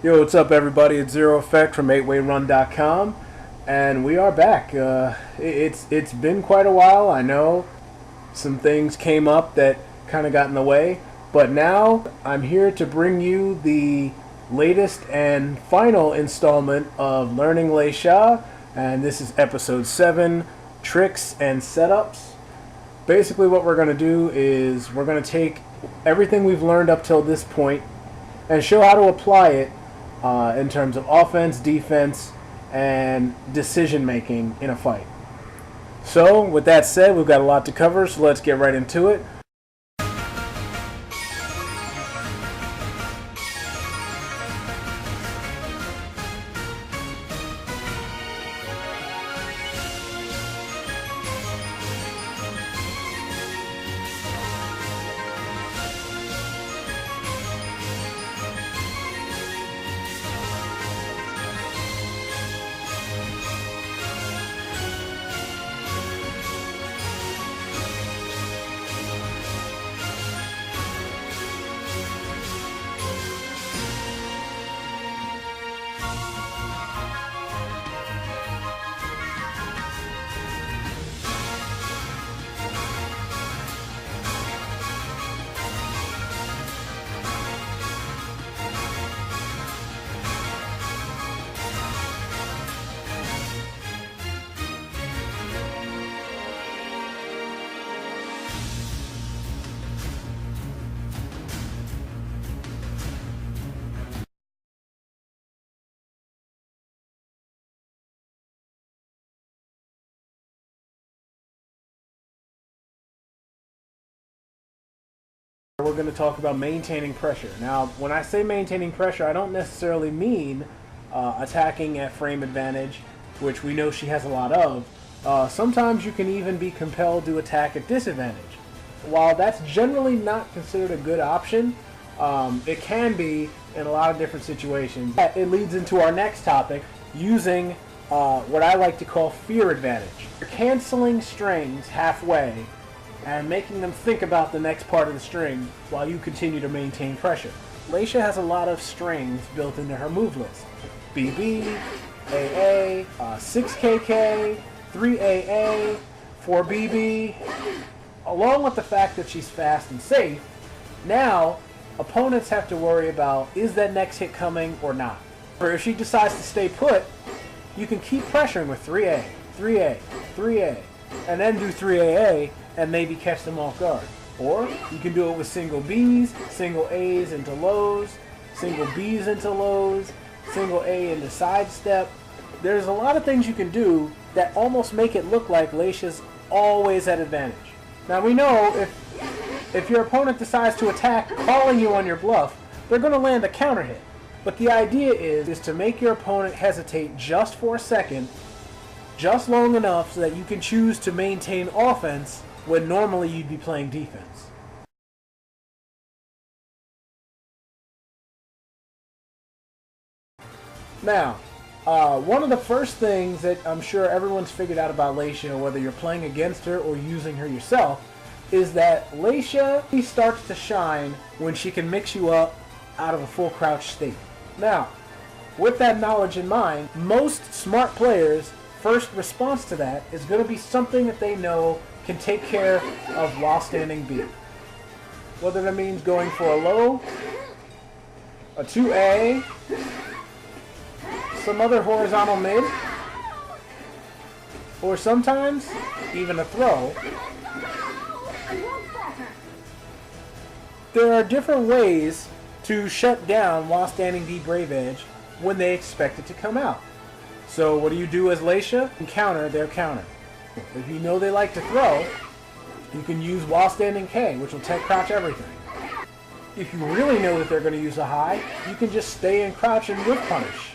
Yo, what's up, everybody? It's Zero Effect from 8wayrun.com, and we are back. It's been quite a while. I know some things came up that kind of got in the way, but now I'm here to bring you the latest and final installment of Learning Leixia, and this is episode 7, Tricks and Setups. Basically, what we're going to do is we're going to take everything we've learned up till this point and show how to apply it in terms of offense, defense, and decision making in a fight. So, with that said, we've got a lot to cover, so let's get right into it. We're going to talk about maintaining pressure. Now, when I say maintaining pressure, I don't necessarily mean attacking at frame advantage, which we know she has a lot of. Sometimes you can even be compelled to attack at disadvantage. While that's generally not considered a good option, it can be in a lot of different situations. It leads into our next topic, using what I like to call fear advantage. You're canceling strings halfway and making them think about the next part of the string while you continue to maintain pressure. Leixia has a lot of strings built into her move list. BB, AA, 6KK, 3AA, 4BB. Along with the fact that she's fast and safe, now opponents have to worry about, is that next hit coming or not? Or if she decides to stay put, you can keep pressuring with 3A, 3A, 3A, and then do 3AA and maybe catch them off guard. Or you can do it with single B's, single A's into lows, single B's into lows, single A into sidestep. There's a lot of things you can do that almost make it look like Leixia's always at advantage. Now we know if your opponent decides to attack calling you on your bluff, they're going to land a counter hit. But the idea is to make your opponent hesitate just for a second, just long enough so that you can choose to maintain offense when normally you'd be playing defense. Now, one of the first things that I'm sure everyone's figured out about Leixia, whether you're playing against her or using her yourself, is that Leixia starts to shine when she can mix you up out of a full crouch state. Now, with that knowledge in mind, most smart players' first response to that is going to be something that they know can take care of while standing B. Whether that means going for a low, a 2A, some other horizontal mid, or sometimes even a throw. There are different ways to shut down while standing D Brave Edge when they expect it to come out. So what do you do as Leixia? You counter their counter. If you know they like to throw, you can use while standing K, which will tech crouch everything. If you really know that they're going to use a high, you can just stay in crouch and whip punish.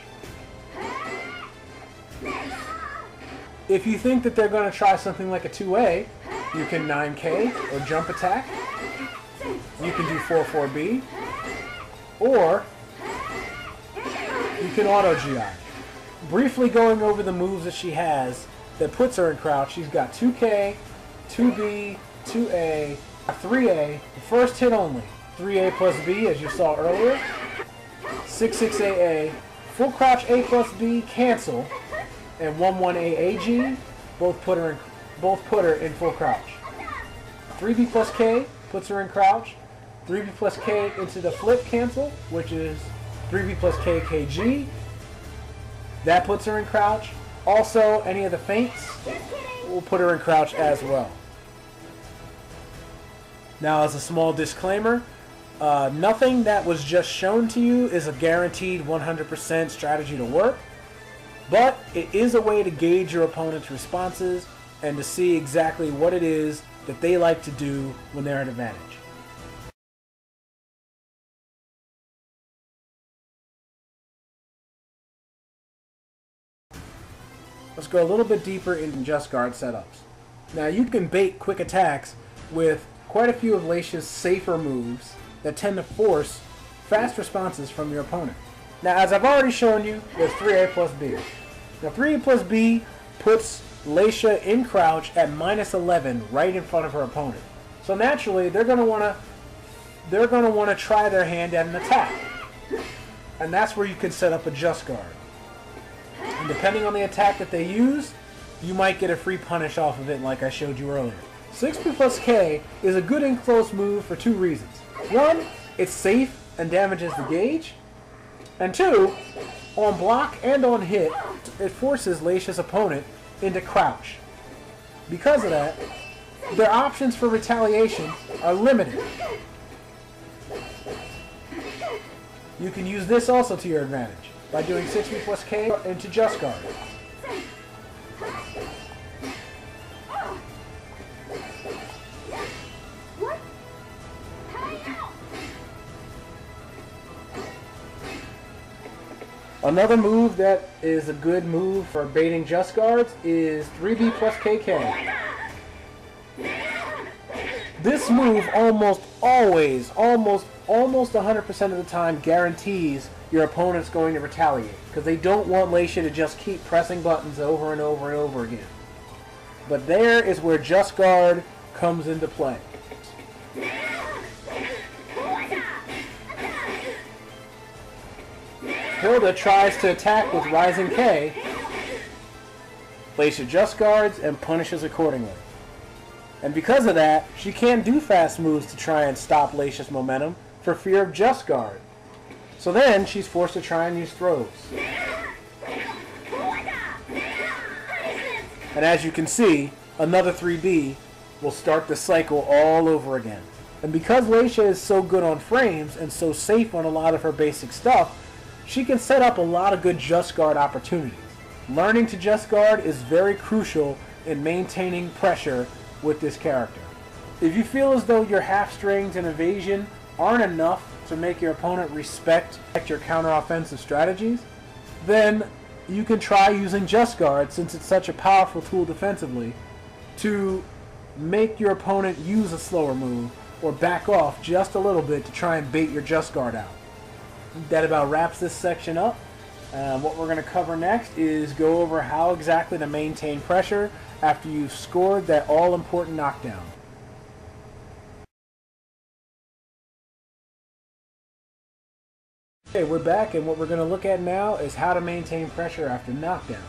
If you think that they're going to try something like a 2A, you can 9K or jump attack. You can do 4-4B. Or you can auto GI. Briefly going over the moves that she has that puts her in crouch, she's got 2K, 2B, 2A, 3A, the first hit only. 3A plus B, as you saw earlier. 6-6 AA, full crouch A plus B, cancel, and 1-1 AAG, both put her in full crouch. 3B plus K puts her in crouch. 3B plus K into the flip cancel, which is 3B plus K KG. That puts her in crouch. Also, any of the feints will put her in crouch as well. Now, as a small disclaimer, nothing that was just shown to you is a guaranteed 100% strategy to work, but it is a way to gauge your opponent's responses and to see exactly what it is that they like to do when they're at advantage. Let's go a little bit deeper into just guard setups. Now, you can bait quick attacks with quite a few of Leicia's safer moves that tend to force fast responses from your opponent. Now, as I've already shown you, there's 3A plus B. Now, 3A plus B puts Leixia in crouch at -11 right in front of her opponent. So naturally, they're going to want to try their hand at an attack. And that's where you can set up a just guard. And depending on the attack that they use, you might get a free punish off of it like I showed you earlier. 6B plus K is a good in-close move for two reasons. One, it's safe and damages the gauge. And two, on block and on hit, it forces Leicia's opponent into crouch. Because of that, their options for retaliation are limited. You can use this also to your advantage by doing 6B plus K into just guard. Another move that is a good move for baiting just guards is 3B plus KK. This move almost always, almost 100% of the time guarantees your opponent's going to retaliate because they don't want Leixia to just keep pressing buttons over and over and over again. But there is where just guard comes into play. Hilda tries to attack with Rising K. Leixia just guards and punishes accordingly. And because of that, she can't do fast moves to try and stop Leicia's momentum for fear of just guard. So then she's forced to try and use throws. And as you can see, another 3B will start the cycle all over again. And because Leixia is so good on frames and so safe on a lot of her basic stuff, she can set up a lot of good just guard opportunities. Learning to just guard is very crucial in maintaining pressure with this character. If you feel as though your half strings and evasion aren't enough to make your opponent respect your counter-offensive strategies, then you can try using just guard, since it's such a powerful tool defensively, to make your opponent use a slower move or back off just a little bit to try and bait your just guard out. That about wraps this section up. What we're going to cover next is go over how exactly to maintain pressure after you've scored that all-important knockdown. Okay, we're back, and what we're going to look at now is how to maintain pressure after knockdown.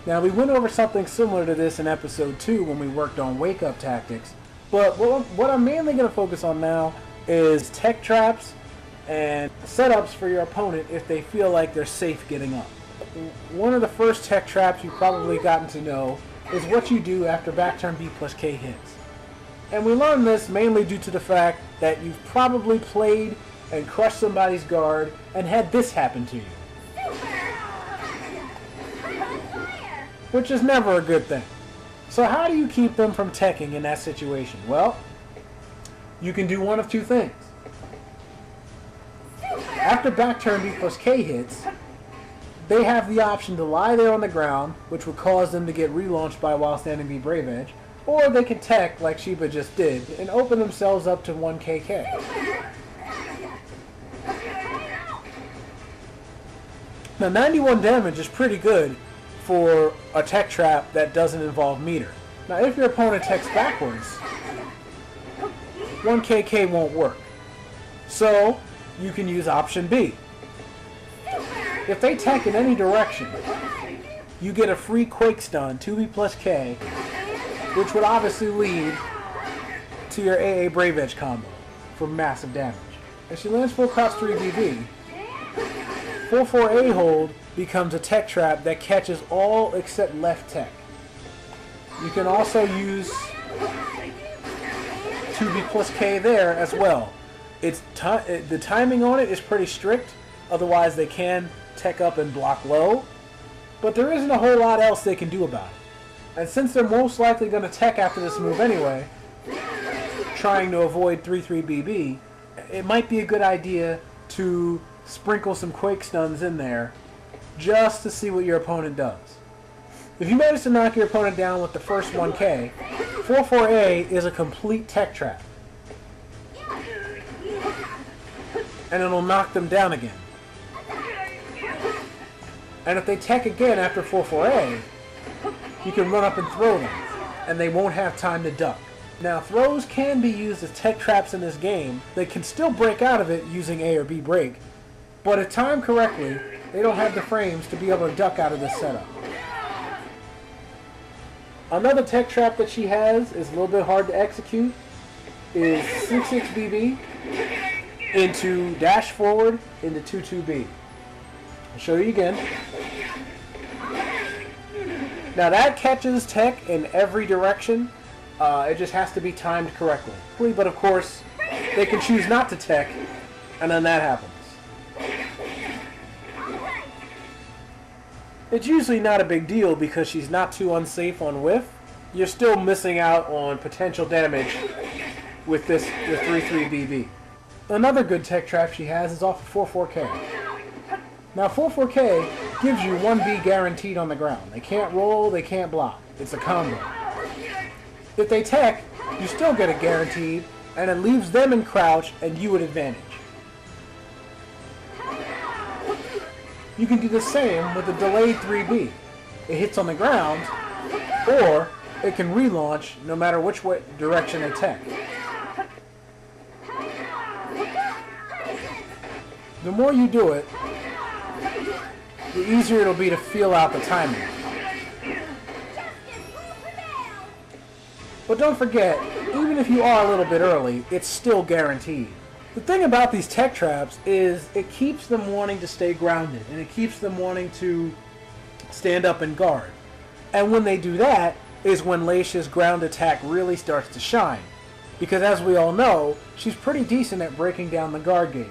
Now, we went over something similar to this in episode 2 when we worked on wake-up tactics, but what I'm mainly going to focus on now is tech traps and setups for your opponent if they feel like they're safe getting up. One of the first tech traps you've probably gotten to know is what you do after back turn B plus K hits. And we learned this mainly due to the fact that you've probably played and crushed somebody's guard and had this happen to you. Which is never a good thing. So how do you keep them from teching in that situation? Well, you can do one of two things. After back turn B plus K hits, they have the option to lie there on the ground, which would cause them to get relaunched by while standing B Brave Edge, or they can tech like Sheba just did and open themselves up to 1 KK. Now 91 damage is pretty good for a tech trap that doesn't involve meter. Now if your opponent techs backwards, 1 KK won't work. So you can use option B. If they tech in any direction, you get a free Quake Stun, 2B plus K, which would obviously lead to your AA Brave Edge combo for massive damage. If she lands full cost 3 BB, 4-4 A hold becomes a tech trap that catches all except left tech. You can also use 2B plus K there as well. The timing on it is pretty strict, otherwise they can tech up and block low, but there isn't a whole lot else they can do about it. And since they're most likely going to tech after this move anyway, trying to avoid 3-3 BB, it might be a good idea to sprinkle some Quake Stuns in there just to see what your opponent does. If you manage to knock your opponent down with the first 1K, 4-4A is a complete tech trap. And it'll knock them down again. And if they tech again after 4-4A, you can run up and throw them, and they won't have time to duck. Now, throws can be used as tech traps in this game. They can still break out of it using A or B break, but if timed correctly, they don't have the frames to be able to duck out of this setup. Another tech trap that she has is a little bit hard to execute, is 6-6 BB into dash forward into 2-2B. I'll show you again. Now that catches tech in every direction. It just has to be timed correctly. But of course, they can choose not to tech, and then that happens. It's usually not a big deal because she's not too unsafe on whiff. You're still missing out on potential damage with this 3-3 BB. Another good tech trap she has is off of 4-4K. Now 4-4K gives you 1B guaranteed on the ground. They can't roll, they can't block. It's a combo. If they tech, you still get it guaranteed, and it leaves them in crouch and you at advantage. You can do the same with the delayed 3B. It hits on the ground, or it can relaunch no matter which way direction they tech. The more you do it, the easier it'll be to feel out the timing. But don't forget, even if you are a little bit early, it's still guaranteed. The thing about these tech traps is it keeps them wanting to stay grounded, and it keeps them wanting to stand up and guard. And when they do that is when Leicia's ground attack really starts to shine. Because as we all know, she's pretty decent at breaking down the guard gauge.